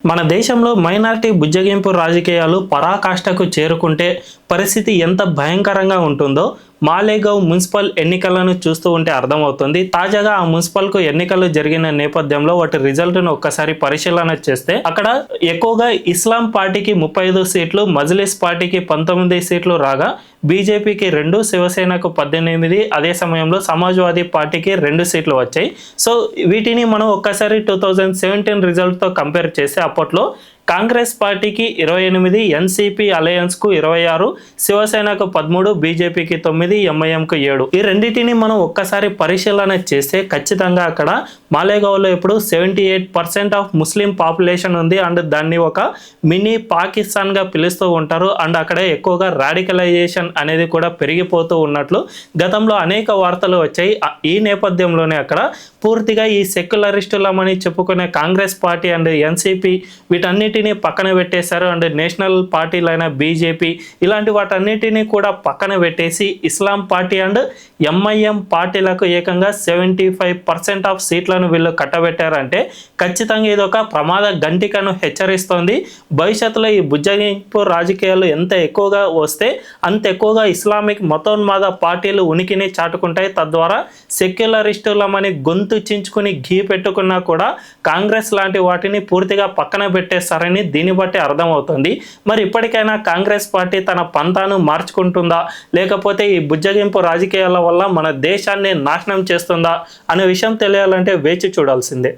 మన దేశంలో మైనారిటీ బుజ్జగింపు రాజకీయాలు పరాకాష్ఠకు చేరుకుంటే పరిస్థితి ఎంత భయంకరంగా ఉంటుందో మాలేగావ్ మున్సిపల్ ఎన్నికలను చూస్తూ ఉంటే అర్థమవుతుంది. తాజాగా ఆ మున్సిపల్కు ఎన్నికలు జరిగిన నేపథ్యంలో వాటి రిజల్ట్ను ఒక్కసారి పరిశీలన చేస్తే అక్కడ ఎక్కువగా ఇస్లాం పార్టీకి 35 సీట్లు, మజ్లిస్ పార్టీకి 19 సీట్లు రాగా బీజేపీకి 2, శివసేనకు 18, అదే సమయంలో సమాజ్వాదీ పార్టీకి 2 సీట్లు వచ్చాయి. సో వీటిని మనం ఒక్కసారి 2017 రిజల్ట్తో కంపేర్ చేస్తే అప్పట్లో కాంగ్రెస్ పార్టీకి 28, ఎన్సీపీ అలయన్స్కు 26, శివసేనకు 13, బీజేపీకి 9, ఎంఐఎంకు 7. ఈ రెండింటిని మనం ఒక్కసారి పరిశీలన చేస్తే ఖచ్చితంగా అక్కడ మాలేగావ్లో ఇప్పుడు 78% ఆఫ్ ముస్లిం పాపులేషన్ ఉంది. అండ్ దాన్ని ఒక మినీ పాకిస్తాన్గా పిలుస్తూ ఉంటారు. అండ్ అక్కడ ఎక్కువగా రాడికలైజేషన్ అనేది కూడా పెరిగిపోతూ ఉన్నట్లు గతంలో అనేక వార్తలు వచ్చాయి. ఈ నేపథ్యంలోనే అక్కడ పూర్తిగా ఈ సెక్యులరిస్టులమని చెప్పుకునే కాంగ్రెస్ పార్టీ అండ్ ఎన్సీపీ వీటన్నిటిని పక్కన పెట్టేశారు. అండ్ నేషనల్ పార్టీలైన బీజేపీ ఇలాంటి వాటన్నిటిని కూడా పక్కన పెట్టేసి ఇస్లాం పార్టీ అండ్ ఎంఐఎం పార్టీలకు ఏకంగా 75% ఆఫ్ సీట్లను వీళ్ళు కట్టబెట్టారంటే ఖచ్చితంగా ఇది ఒక ప్రమాద గంటికను హెచ్చరిస్తోంది. భవిష్యత్తులో ఈ బుజ్జగింపు రాజకీయాలు ఎంత ఎక్కువగా వస్తే అంత ఎక్కువగా ఇస్లామిక్ మతోన్మాద పార్టీలు ఉనికిని చాటుకుంటాయి. తద్వారా సెక్యులరిస్టులమని గొంతు చించుకుని ఘీ పెట్టుకున్నా కూడా కాంగ్రెస్ లాంటి వాటిని పూర్తిగా పక్కన పెట్టేస్తారని దీన్ని బట్టి అర్థమవుతుంది. మరి ఇప్పటికైనా కాంగ్రెస్ పార్టీ తన పంతాను మార్చుకుంటుందా, లేకపోతే ఈ బుజ్జగింపు రాజకీయాల వల్ల మన దేశాన్ని నాశనం చేస్తుందా అనే విషయం తెలియాలంటే వేచి చూడాల్సిందే.